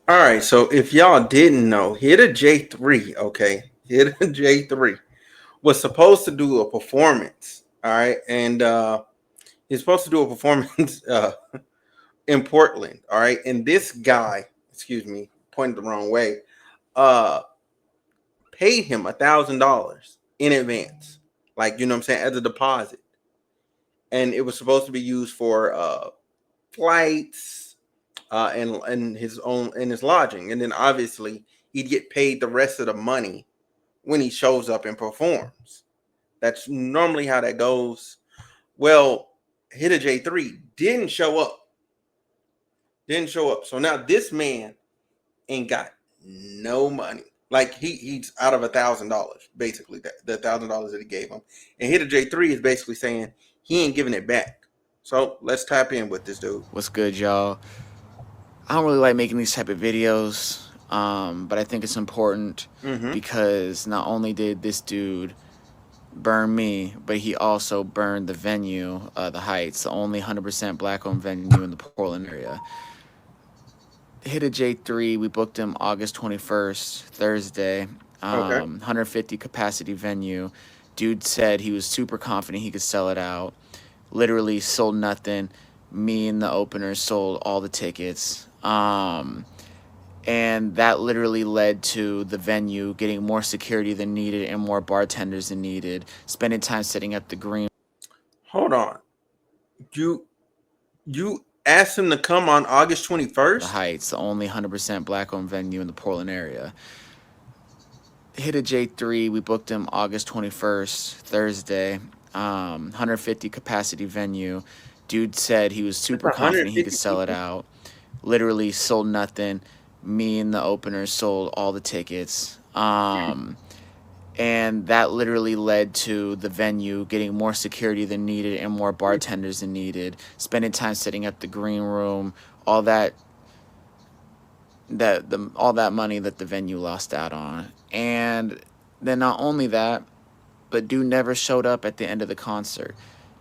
All right, so if y'all didn't know, Hitta J3, okay, Hitta J3 was supposed to do a performance, all right, and he's supposed to do a performance in Portland, all right, and this guy, excuse me, pointed the wrong way, uh, paid him $1,000 in advance, like you know what I'm saying, as a deposit, and it was supposed to be used for flights, and his own and his lodging, and then obviously he'd get paid the rest of the money when he shows up and performs. That's normally how that goes. Well, Hitta J3 didn't show up. Didn't show up. So now this man ain't got no money. Like he's out of $1,000, basically, the $1,000 that he gave him. And Hitta J3 is basically saying he ain't giving it back. So let's tap in with this dude. What's good, y'all? I don't really like making these type of videos, but I think it's important Mm-hmm. because not only did this dude burn me, but he also burned the venue, the Heights, the only 100% black-owned venue in the Portland area. Hit a J3. We booked him August 21st, Thursday. Okay. 150 capacity venue. Dude said he was super confident he could sell it out. Literally sold nothing. Me and the openers sold all the tickets. And that literally led to the venue getting more security than needed and more bartenders than needed. Spending time setting up the green. Hold on. You asked him to come on August The 21st? Heights, the only 100% black-owned venue in the Portland area. Hit a J3. We booked him August 21st, Thursday. 150 capacity venue. Dude said he was That's super confident he could 150 sell it people? out. Literally sold nothing. Me and the openers sold all the tickets. And that literally led to the venue getting more security than needed and more bartenders than needed. Spending time setting up the green room, all all that money that the venue lost out on. And then not only that, but dude never showed up at the end of the concert.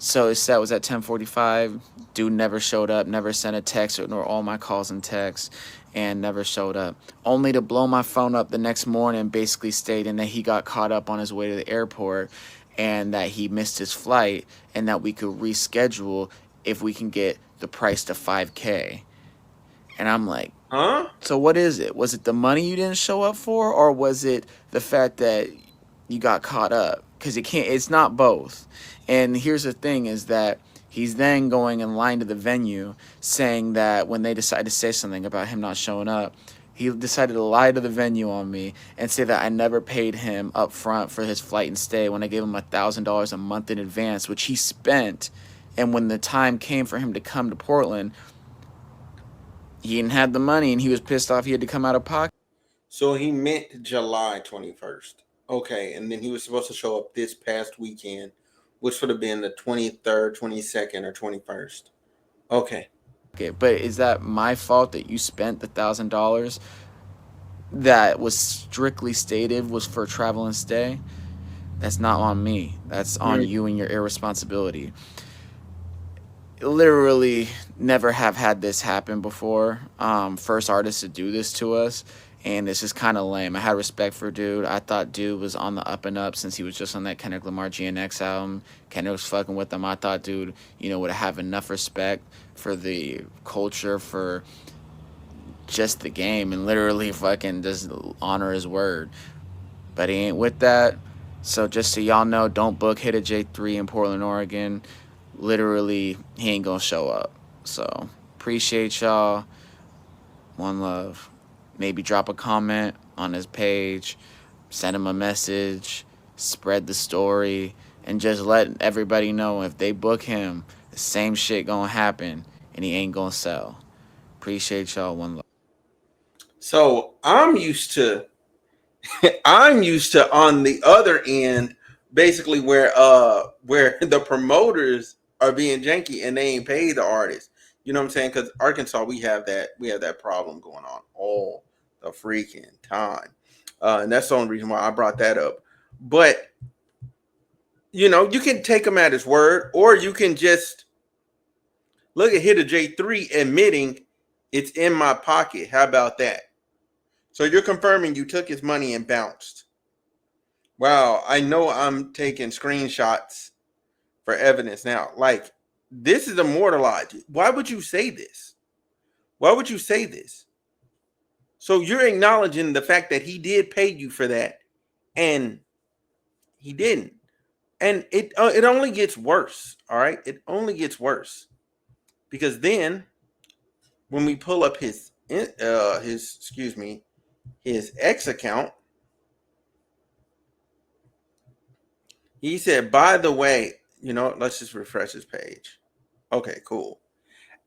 So his set was at 10:45. Dude never showed up, never sent a text or ignored all my calls and texts, and never showed up. Only to blow my phone up the next morning, basically stating that he got caught up on his way to the airport and that he missed his flight and that we could reschedule if we can get the price to 5K. And I'm like, Huh? so what is it? Was it the money you didn't show up for, or was it the fact that you got caught up? Because it can't. It's not both. And here's the thing: is that he's then going in line to the venue, saying that when they decide to say something about him not showing up, he decided to lie to the venue on me and say that I never paid him up front for his flight and stay when I gave him $1,000 a month in advance, which he spent. And when the time came for him to come to Portland, he didn't have the money and he was pissed off he had to come out of pocket. So he meant July 21st. Okay, and then he was supposed to show up this past weekend, which would have been the 23rd, 22nd, or 21st. Okay. But is that my fault that you spent the $1,000 that was strictly stated was for travel and stay? That's not on me. That's on Mm. you and your irresponsibility. Literally never have had this happen before. First artist to do this to us, and it's just kind of lame. I had respect for dude. I thought dude was on the up and up since he was just on that Kendrick Lamar GNX album. Kendrick was fucking with him. I thought dude, would have enough respect for the culture, for just the game, and literally fucking just honor his word. But he ain't with that. So just so y'all know, don't book Hit a J3 in Portland, Oregon. Literally, he ain't gonna show up. So appreciate y'all. One love. Maybe drop a comment on his page, send him a message, spread the story, and just let everybody know if they book him, the same shit gonna happen and he ain't gonna sell. Appreciate y'all. One love. So I'm used to on the other end, basically where the promoters are being janky and they ain't paid the artists. You know what I'm saying? Because Arkansas, we have that problem going on all the freaking time, and that's the only reason why I brought that up. But you can take him at his word, or you can just look at Hitta J3 admitting it's in my pocket. How about that? So you're confirming you took his money and bounced. Wow, I know I'm taking screenshots for evidence now. Like, this is immortalized. Why would you say this? Why would you say this? So you're acknowledging the fact that he did pay you for that, and he didn't. And it only gets worse. All right, it only gets worse because then when we pull up his X account, he said, by the way, let's just refresh his page. Okay, cool.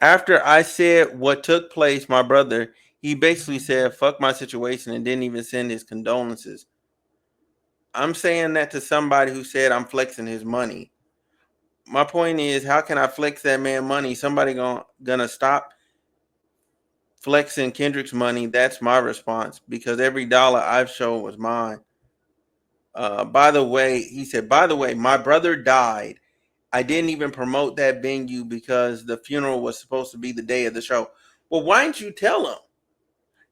After I said what took place, my brother, he basically said, fuck my situation and didn't even send his condolences. I'm saying that to somebody who said I'm flexing his money. My point is, how can I flex that man money? Somebody gonna stop flexing Kendrick's money? That's my response, because every dollar I've shown was mine. By the way, he said, by the way, my brother died. I didn't even promote that venue because the funeral was supposed to be the day of the show. Well, why didn't you tell him?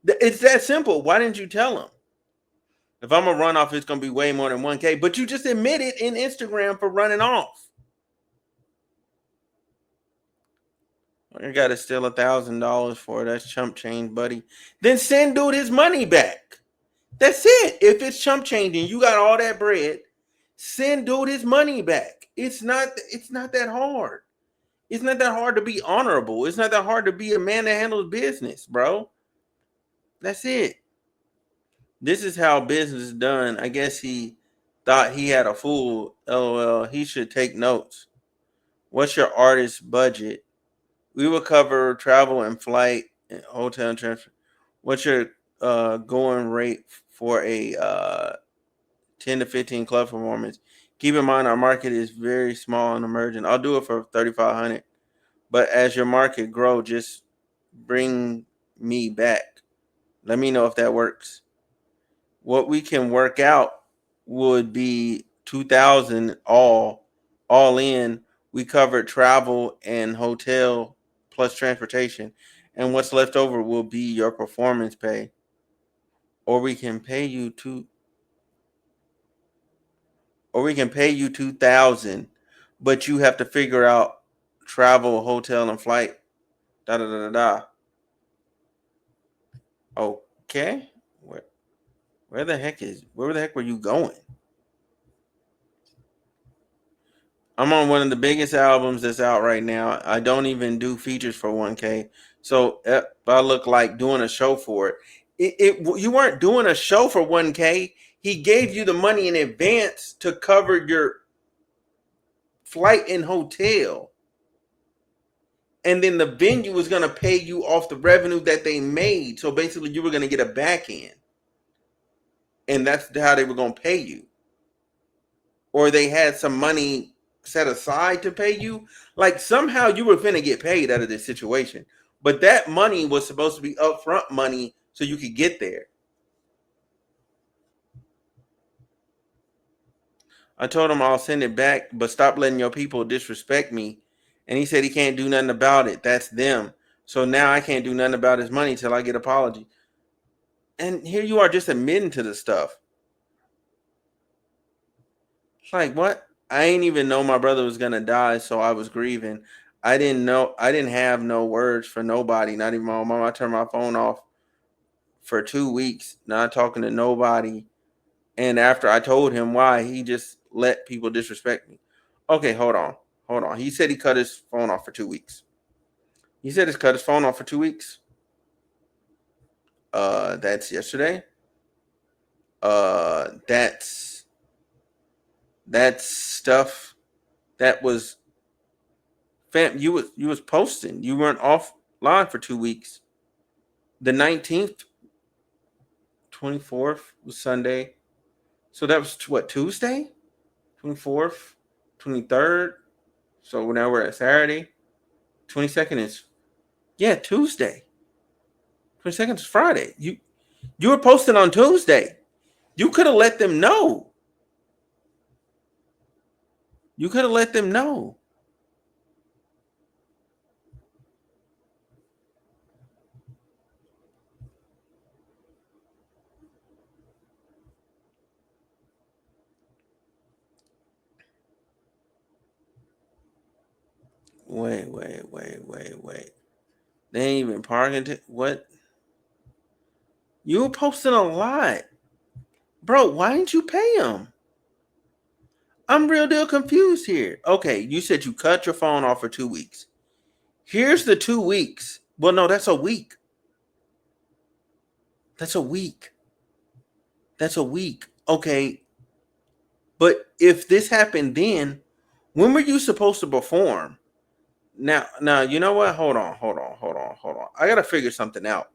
It's that simple. Why didn't you tell him? If I'm a run off, it's gonna be way more than 1K. But you just admitted in Instagram for running off. I gotta steal $1,000 for it. That's chump change, buddy. Then send dude his money back. That's it. If it's chump change and you got all that bread, send dude his money back. It's not that hard. It's not that hard to be honorable. It's not that hard to be a man that handles business, bro. That's it. This is how business is done. I guess he thought he had a fool. LOL. He should take notes. What's your artist budget? We will cover travel and flight and hotel and transfer. What's your going rate for a 10 to 15 club performance? Keep in mind our market is very small and emerging. I'll do it for 3,500. But as your market grow, just bring me back. Let me know if that works. What we can work out would be 2,000 all in. We covered travel and hotel plus transportation, and what's left over will be your performance pay. Or we can pay you 2,000, but you have to figure out travel, hotel, and flight. Da da da da da. Okay, where the heck were you going? I'm on one of the biggest albums that's out right now. I don't even do features for 1K. So I look like doing a show for it. You weren't doing a show for 1K. He gave you the money in advance to cover your flight and hotel. And then the venue was going to pay you off the revenue that they made. So basically, you were going to get a back end. And that's how they were going to pay you. Or they had some money set aside to pay you. Like somehow you were finna get paid out of this situation. But that money was supposed to be upfront money so you could get there. I told him I'll send it back, but stop letting your people disrespect me. And he said he can't do nothing about it. That's them. So now I can't do nothing about his money till I get apology. And here you are just admitting to the stuff. It's like, what? I ain't even know my brother was gonna die, so I was grieving. I didn't have no words for nobody, not even my mom. I turned my phone off for 2 weeks, not talking to nobody. And after I told him why, he just let people disrespect me. Okay, hold on. Hold on. He said he cut his phone off for 2 weeks. He said he's cut his phone off for 2 weeks. That's yesterday. That's stuff that was fam. You was posting. You weren't offline for 2 weeks. The 19th, 24th was Sunday. So that was what, Tuesday? 24th, 23rd. So now we're at Saturday. 22nd is, yeah, Tuesday. 22nd is Friday. You were posting on Tuesday. You could have let them know. You could have let them know. Wait. They ain't even parking. What? You were posting a lot. Bro, why didn't you pay him? I'm real deal confused here. Okay, you said you cut your phone off for 2 weeks. Here's the 2 weeks. Well, no, that's a week. That's a week. That's a week. Okay, but if this happened then, when were you supposed to perform? Now, you know what? Hold on. I gotta figure something out.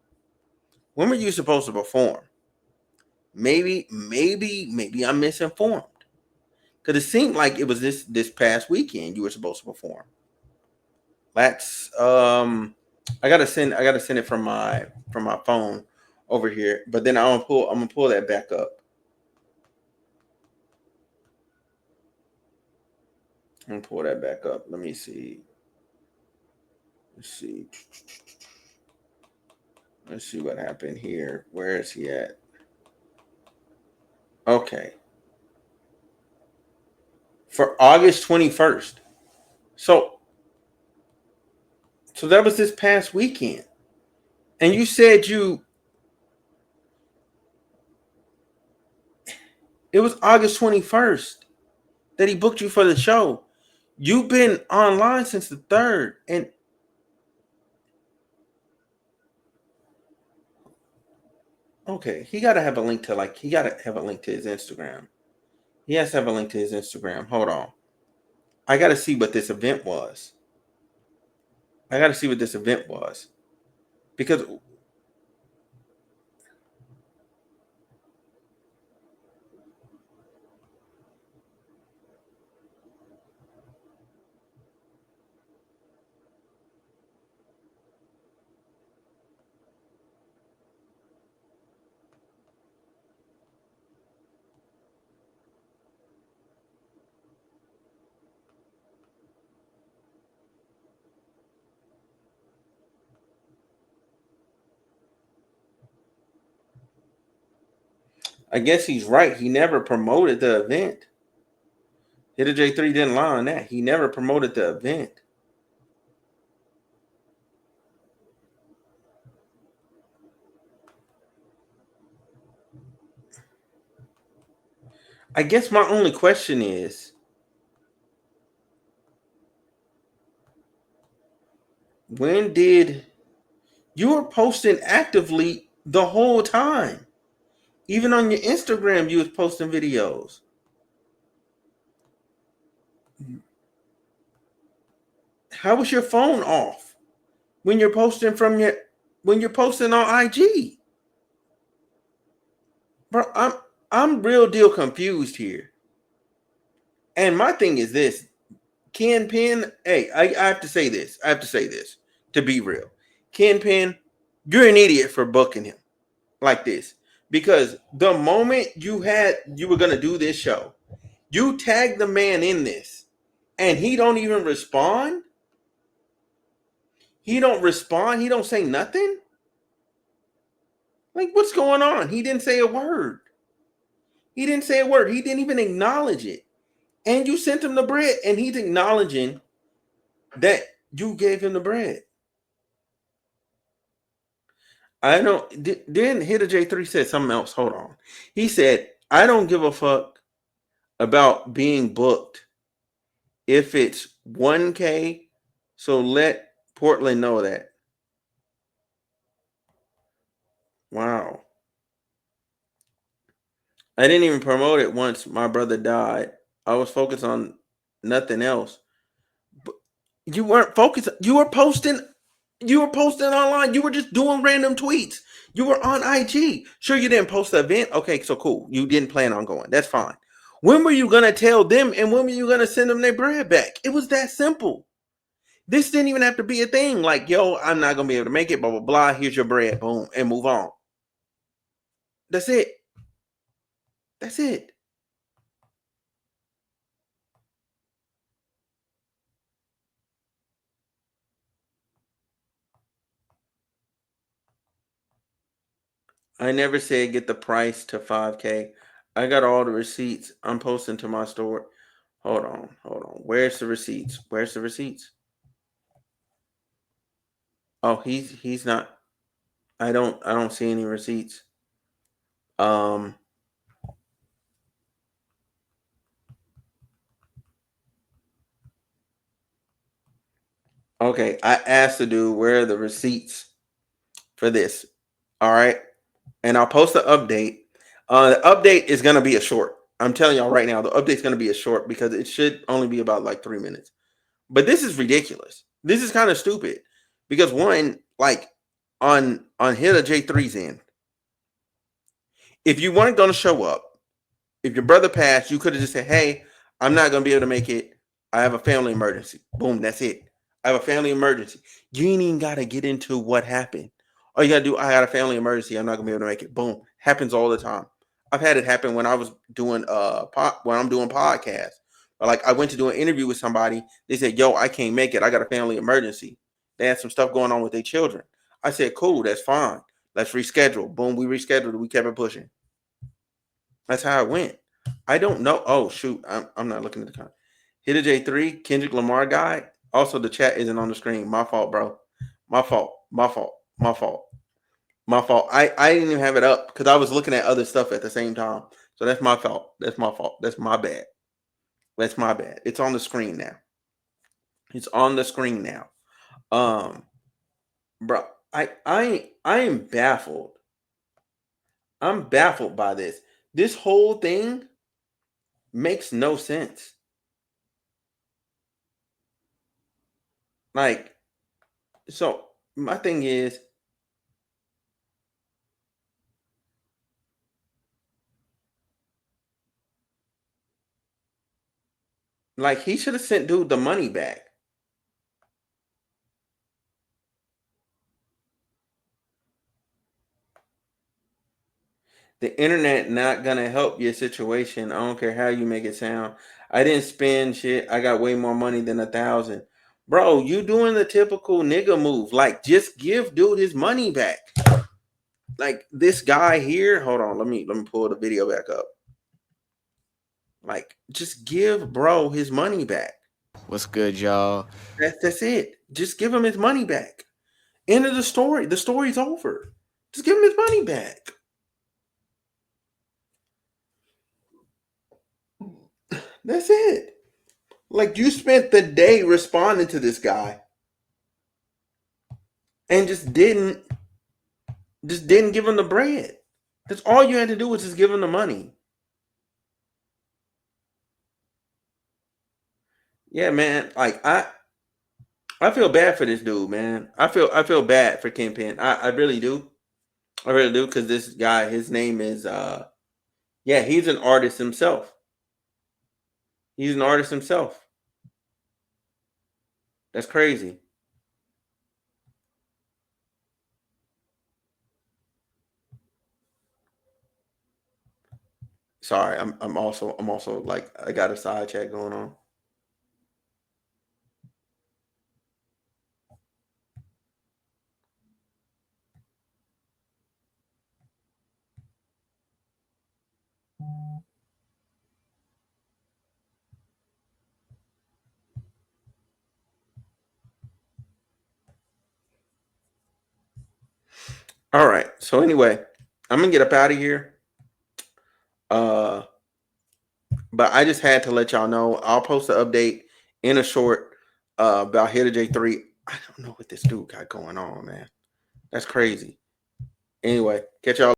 When were you supposed to perform? Maybe I'm misinformed. Because it seemed like it was this past weekend you were supposed to perform. That's I gotta send it from my phone over here. But then I'm gonna pull that back up. I'm gonna pull that back up. Let me see. Let's see. Let's see what happened here. Where is he at? Okay. For August 21st. So that was this past weekend. And you said it was August 21st that he booked you for the show. You've been online since the 3rd. And okay, he gotta have a link to his Instagram. He has to have a link to his Instagram. Hold on. I gotta see what this event was. Because I guess he's right. He never promoted the event. Hitta J3 didn't lie on that. He never promoted the event. I guess my only question is, when did you were posting actively the whole time? Even on your Instagram, you was posting videos. How was your phone off when you're posting on IG? Bro, I'm real deal confused here. And my thing is this. Ken Penn, hey, I have to say this. To be real. Ken Penn, you're an idiot for booking him like this. Because the moment you were gonna do this show, you tagged the man in this, and he don't even respond. He don't respond. He don't say nothing. Like, what's going on? He didn't say a word. He didn't even acknowledge it. And you sent him the bread, and he's acknowledging that you gave him the bread. I don't. Then Hitta J3 said something else. Hold on. He said, I don't give a fuck about being booked if it's 1K. So let Portland know that. Wow. I didn't even promote it once my brother died. I was focused on nothing else. But you weren't focused. You were posting online. You were just doing random tweets. You were on IG. Sure, you didn't post the event. Okay, so cool. You didn't plan on going. That's fine. When were you gonna tell them, and when were you gonna send them their bread back? It was that simple. This didn't even have to be a thing. Like, yo, I'm not gonna be able to make it. Blah blah blah. Here's your bread. Boom, and move on. That's it. That's it. I never said get the price to 5K. I got all the receipts. I'm posting to my store. Hold on. Where's the receipts? Oh, he's not. I don't see any receipts. Um. Okay, I asked the dude where are the receipts for this. All right, and I'll post the update. The update is gonna be a short. I'm telling y'all right now, the update's gonna be a short because it should only be about like 3 minutes. But this is ridiculous. This is kind of stupid because one, like on Hitta J3's end, if you weren't gonna show up, if your brother passed, you could have just said, "Hey, I'm not gonna be able to make it. I have a family emergency." Boom, that's it. I have a family emergency. You ain't even gotta get into what happened. All you gotta do, I got a family emergency. I'm not gonna be able to make it. Boom, happens all the time. I've had it happen when I was doing when I'm doing podcasts. Like I went to do an interview with somebody. They said, "Yo, I can't make it. I got a family emergency." They had some stuff going on with their children. I said, "Cool, that's fine. Let's reschedule." Boom, we rescheduled. We kept it pushing. That's how it went. I don't know. Oh shoot, I'm not looking at the comment. Hit a J3 Kendrick Lamar guy. Also, the chat isn't on the screen. My fault, bro. My fault. My fault. My fault. My fault. I didn't even have it up because I was looking at other stuff at the same time. So that's my fault. That's my fault. That's my bad. That's my bad. It's on the screen now. It's on the screen now. Um, bro, I am baffled. I'm baffled by this. This whole thing makes no sense. Like, so my thing is, like, he should have sent dude the money back. The internet not gonna help your situation. I don't care how you make it sound. I didn't spend shit. I got way more money than 1,000. Bro, you doing the typical nigga move. Like, just give dude his money back. Like this guy here. Hold on, let me pull the video back up. Like, just give bro his money back. What's good, y'all? That's it. Just give him his money back. End of the story. The story's over. Just give him his money back. That's it. Like, you spent the day responding to this guy and just didn't give him the bread. That's all you had to do was just give him the money. Yeah, man. Like, I feel bad for this dude, man. I feel bad for Kingpin. I really do. I really do, because this guy, his name is yeah, he's an artist himself. He's an artist himself. That's crazy. Sorry, I'm also like, I got a side chat going on. All right. So anyway, I'm gonna get up out of here. Uh, but I just had to let y'all know. I'll post an update in a short about Hitta J3. I don't know what this dude got going on, man. That's crazy. Anyway, catch y'all.